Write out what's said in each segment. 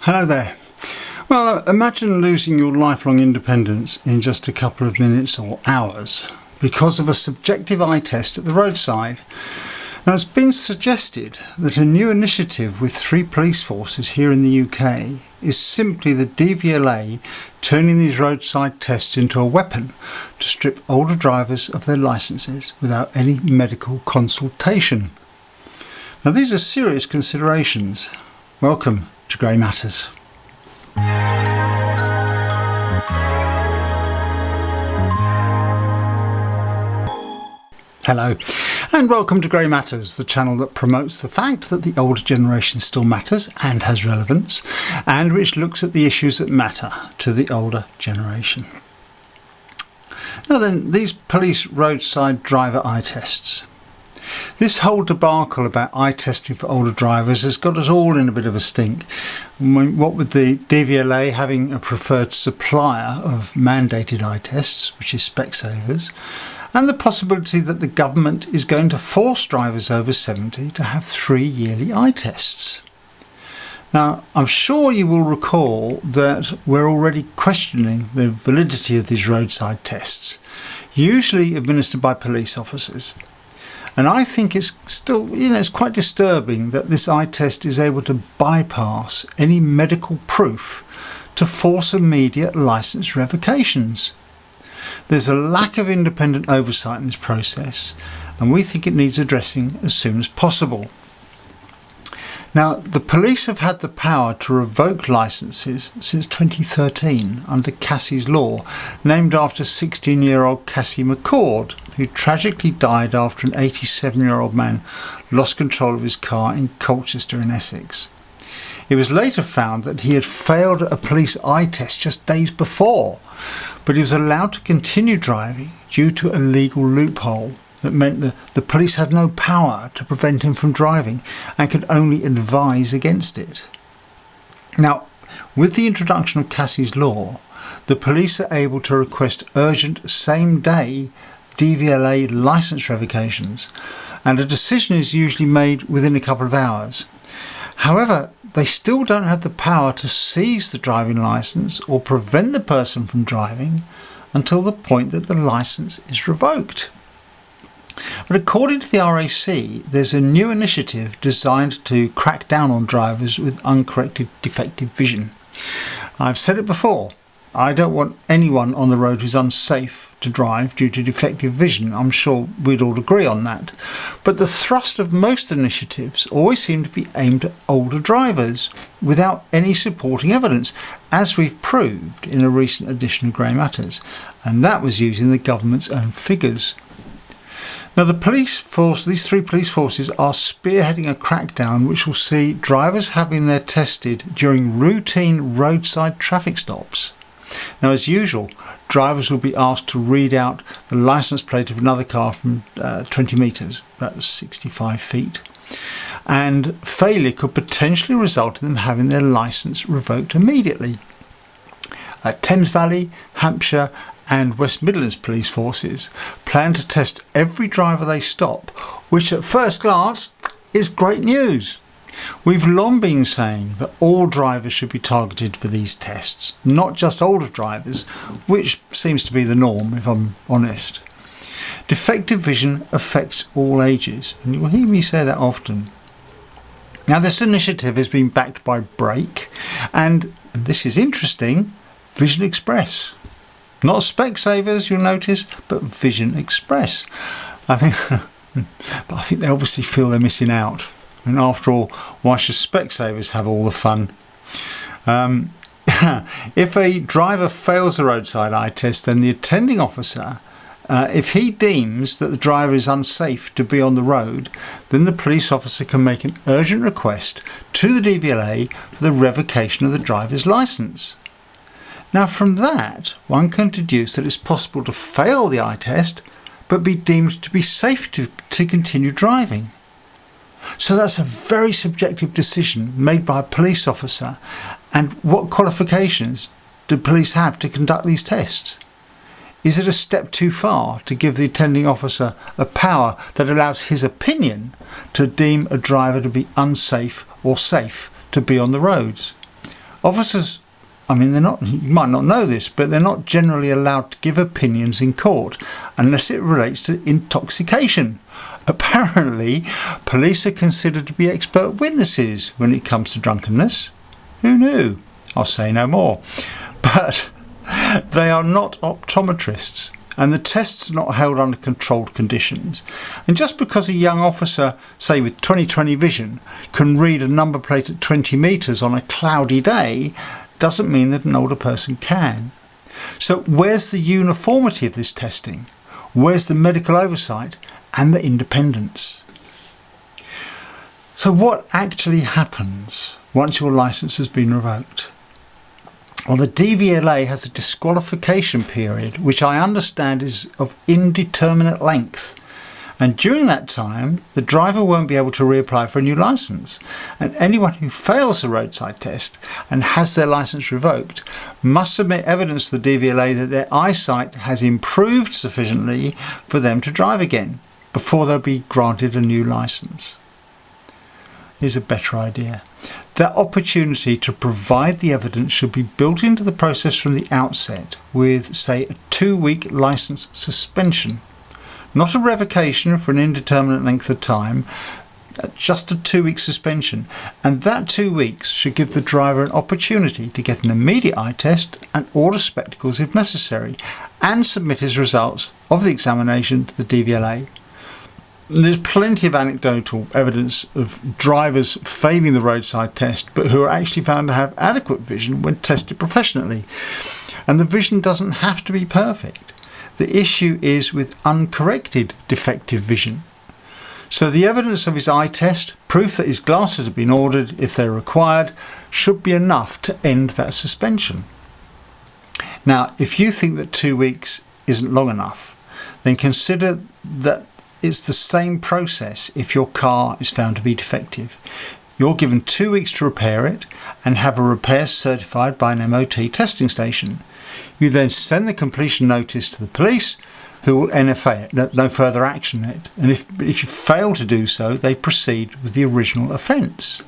Hello there. Well, imagine losing your lifelong independence in just a couple of minutes or hours because of a subjective eye test at the roadside. Now, it's been suggested that a new initiative with 3 police forces here in the UK is simply the DVLA turning these roadside tests into a weapon to strip older drivers of their licences without any medical consultation. Now, these are serious considerations. Welcome to Grey Matters. Hello, and welcome to Grey Matters, the channel that promotes the fact that the older generation still matters and has relevance, and which looks at the issues that matter to the older generation. Now then, these police roadside driver eye tests. This whole debacle about eye testing for older drivers has got us all in a bit of a stink. What with the DVLA having a preferred supplier of mandated eye tests, which is Specsavers, and the possibility that the government is going to force drivers over 70 to have 3 yearly eye tests. Now, I'm sure you will recall that we're already questioning the validity of these roadside tests, usually administered by police officers. And I think it's still, it's quite disturbing that this eye test is able to bypass any medical proof to force immediate licence revocations. There's a lack of independent oversight in this process, and we think it needs addressing as soon as possible. Now, the police have had the power to revoke licences since 2013 under Cassie's law, named after 16-year-old Cassie McCord, who tragically died after an 87-year-old man lost control of his car in Colchester in Essex. It was later found that he had failed a police eye test just days before, but he was allowed to continue driving due to a legal loophole that meant that the police had no power to prevent him from driving and could only advise against it. Now, with the introduction of Cassie's law, the police are able to request urgent same-day DVLA licence revocations, and a decision is usually made within a couple of hours. However, they still don't have the power to seize the driving licence or prevent the person from driving until the point that the licence is revoked. But according to the RAC, there's a new initiative designed to crack down on drivers with uncorrected defective vision. I've said it before, I don't want anyone on the road who's unsafe to drive due to defective vision. I'm sure we'd all agree on that. But the thrust of most initiatives always seem to be aimed at older drivers without any supporting evidence, as we've proved in a recent edition of Grey Matters, and that was using the government's own figures. Now, these 3 police forces are spearheading a crackdown which will see drivers having their tested during routine roadside traffic stops. Now, as usual, drivers will be asked to read out the licence plate of another car from 20 metres, about 65 feet, and failure could potentially result in them having their licence revoked immediately. Thames Valley, Hampshire and West Midlands police forces plan to test every driver they stop, which at first glance is great news. We've long been saying that all drivers should be targeted for these tests, not just older drivers, which seems to be the norm if I'm honest. Defective vision affects all ages, and you'll hear me say that often. Now, this initiative has been backed by Brake and this is interesting, Vision Express. Not Specsavers, you'll notice, but Vision Express. I think they obviously feel they're missing out. And after all, why should Specsavers have all the fun? If a driver fails the roadside eye test, then the attending officer, if he deems that the driver is unsafe to be on the road, then the police officer can make an urgent request to the DVLA for the revocation of the driver's licence. Now, from that, one can deduce that it's possible to fail the eye test, but be deemed to be safe to continue driving. So that's a very subjective decision made by a police officer. And what qualifications do police have to conduct these tests? Is it a step too far to give the attending officer a power that allows his opinion to deem a driver to be unsafe or safe to be on the roads? Officers, you might not know this, but they're not generally allowed to give opinions in court unless it relates to intoxication. Apparently, police are considered to be expert witnesses when it comes to drunkenness. Who knew? I'll say no more. But they are not optometrists, and the test's not held under controlled conditions. And just because a young officer, say with 20/20 vision, can read a number plate at 20 metres on a cloudy day, doesn't mean that an older person can. So where's the uniformity of this testing? Where's the medical oversight and the independence? So what actually happens once your licence has been revoked? Well, the DVLA has a disqualification period, which I understand is of indeterminate length. And during that time, the driver won't be able to reapply for a new licence. And anyone who fails the roadside test and has their licence revoked must submit evidence to the DVLA that their eyesight has improved sufficiently for them to drive again before they'll be granted a new licence. Here's a better idea. That opportunity to provide the evidence should be built into the process from the outset with, say, a 2-week licence suspension. Not a revocation for an indeterminate length of time, just a 2-week suspension. And that 2 weeks should give the driver an opportunity to get an immediate eye test and order spectacles if necessary, and submit his results of the examination to the DVLA. There's plenty of anecdotal evidence of drivers failing the roadside test, but who are actually found to have adequate vision when tested professionally. And the vision doesn't have to be perfect. The issue is with uncorrected defective vision. So the evidence of his eye test, proof that his glasses have been ordered if they're required, should be enough to end that suspension. Now, if you think that 2 weeks isn't long enough, then consider that it's the same process if your car is found to be defective. You're given 2 weeks to repair it and have a repair certified by an MOT testing station. You then send the completion notice to the police, who will NFA it, no further action on it. And if you fail to do so, they proceed with the original offence.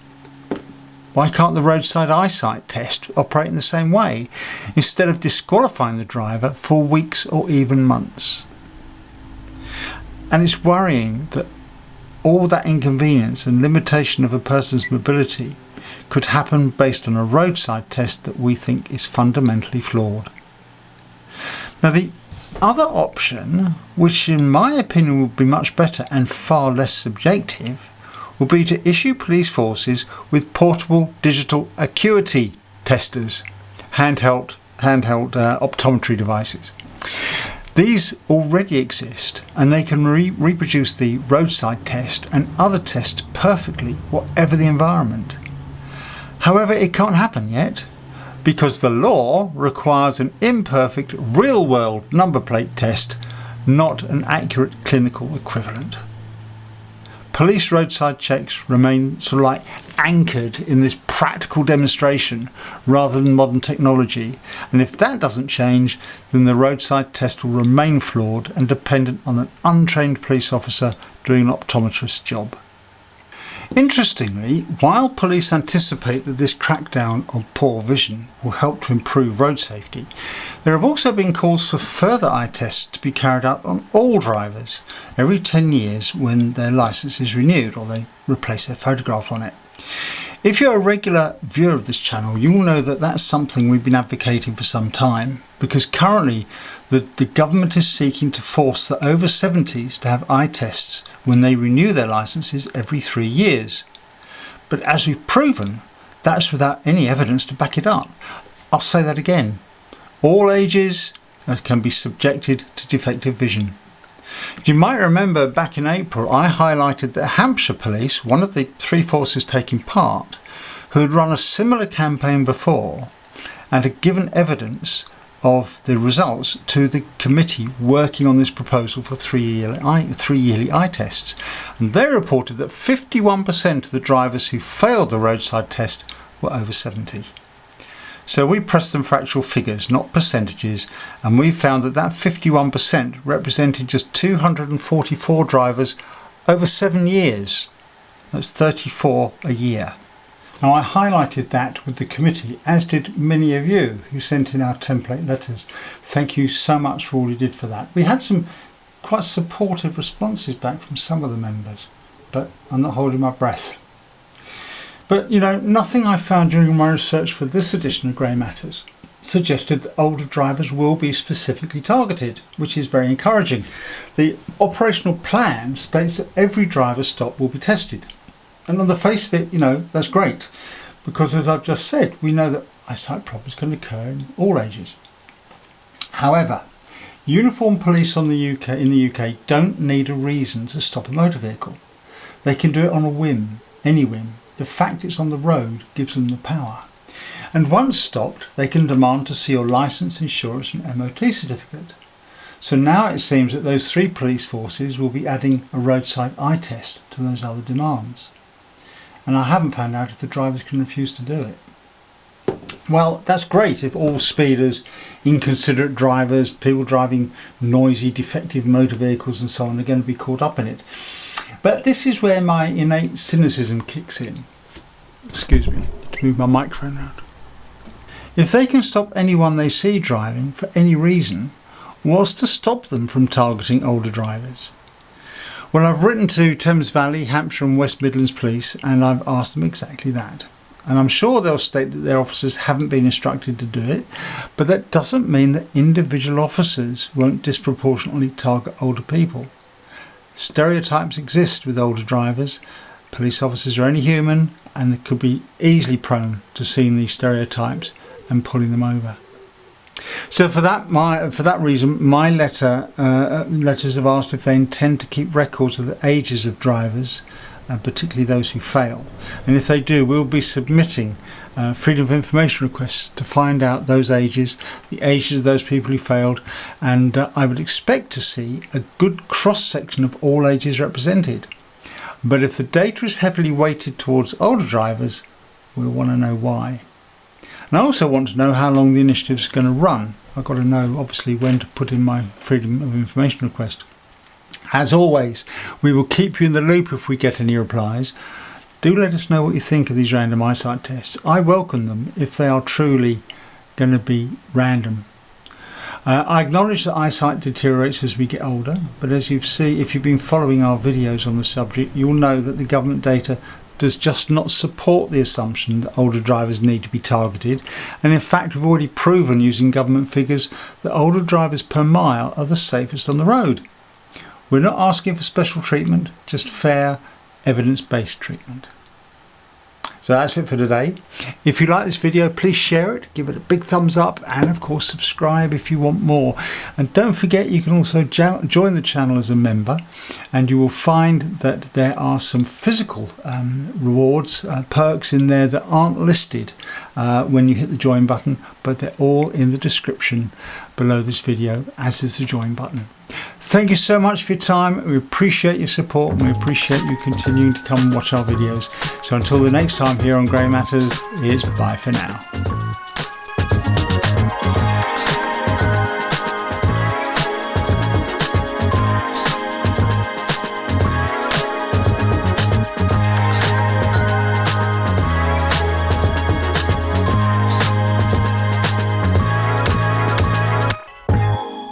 Why can't the roadside eyesight test operate in the same way, instead of disqualifying the driver for weeks or even months? And it's worrying that all that inconvenience and limitation of a person's mobility could happen based on a roadside test that we think is fundamentally flawed. Now, the other option, which in my opinion would be much better and far less subjective, would be to issue police forces with portable digital acuity testers, handheld optometry devices. These already exist, and they can reproduce the roadside test and other tests perfectly, whatever the environment. However, it can't happen yet, because the law requires an imperfect real-world number plate test, not an accurate clinical equivalent. Police roadside checks remain sort of like anchored in this practical demonstration rather than modern technology, and if that doesn't change, then the roadside test will remain flawed and dependent on an untrained police officer doing an optometrist's job. Interestingly, while police anticipate that this crackdown on poor vision will help to improve road safety, there have also been calls for further eye tests to be carried out on all drivers every 10 years when their licence is renewed or they replace their photograph on it. If you're a regular viewer of this channel, you'll know that that's something we've been advocating for some time, because currently the government is seeking to force the over 70s to have eye tests when they renew their licences every 3 years. But as we've proven, that's without any evidence to back it up. I'll say that again. All ages can be subjected to defective vision. You might remember back in April I highlighted that Hampshire Police, one of the 3 forces taking part, who had run a similar campaign before and had given evidence of the results to the committee working on this proposal for 3 yearly eye tests. And they reported that 51% of the drivers who failed the roadside test were over 70. So we pressed them for actual figures, not percentages, and we found that 51% represented just 244 drivers over 7 years. That's 34 a year. Now, I highlighted that with the committee, as did many of you who sent in our template letters. Thank you so much for all you did for that. We had some quite supportive responses back from some of the members, but I'm not holding my breath. But nothing I found during my research for this edition of Grey Matters suggested that older drivers will be specifically targeted, which is very encouraging. The operational plan states that every driver stop will be tested. And on the face of it, that's great, because as I've just said, we know that eyesight problems can occur in all ages. However, uniformed police in the UK don't need a reason to stop a motor vehicle. They can do it on a whim, any whim. The fact it's on the road gives them the power. And once stopped, they can demand to see your licence, insurance and MOT certificate. So now it seems that those 3 police forces will be adding a roadside eye test to those other demands. And I haven't found out if the drivers can refuse to do it. Well, that's great if all speeders, inconsiderate drivers, people driving noisy, defective motor vehicles and so on are going to be caught up in it. But this is where my innate cynicism kicks in. Excuse me, to move my microphone around. If they can stop anyone they see driving for any reason, what's to stop them from targeting older drivers? Well, I've written to Thames Valley, Hampshire and West Midlands Police, and I've asked them exactly that. And I'm sure they'll state that their officers haven't been instructed to do it, but that doesn't mean that individual officers won't disproportionately target older people. Stereotypes exist with older drivers. Police officers are only human, and they could be easily prone to seeing these stereotypes and pulling them over. So for that reason, my letters have asked if they intend to keep records of the ages of drivers, particularly those who fail. And if they do, we'll be submitting freedom of information requests to find out those ages, the ages of those people who failed, and I would expect to see a good cross-section of all ages represented. But if the data is heavily weighted towards older drivers, we'll want to know why. And I also want to know how long the initiative is going to run. I've got to know, obviously, when to put in my freedom of information request. As always, we will keep you in the loop if we get any replies. Do let us know what you think of these random eyesight tests. I welcome them if they are truly going to be random. I acknowledge that eyesight deteriorates as we get older, but as you've seen, if you've been following our videos on the subject, you'll know that the government data does just not support the assumption that older drivers need to be targeted, and in fact we've already proven using government figures that older drivers per mile are the safest on the road. We're not asking for special treatment, just fair, evidence-based treatment. So that's it for today. If you like this video, please share it, give it a big thumbs up, and of course subscribe if you want more. And don't forget, you can also join the channel as a member, and you will find that there are some physical rewards, perks in there that aren't listed when you hit the join button, but they're all in the description below this video, as is the join button. Thank you so much for your time. We appreciate your support, and we appreciate you continuing to come and watch our videos. So until the next time here on Grey Matters, here's bye for now.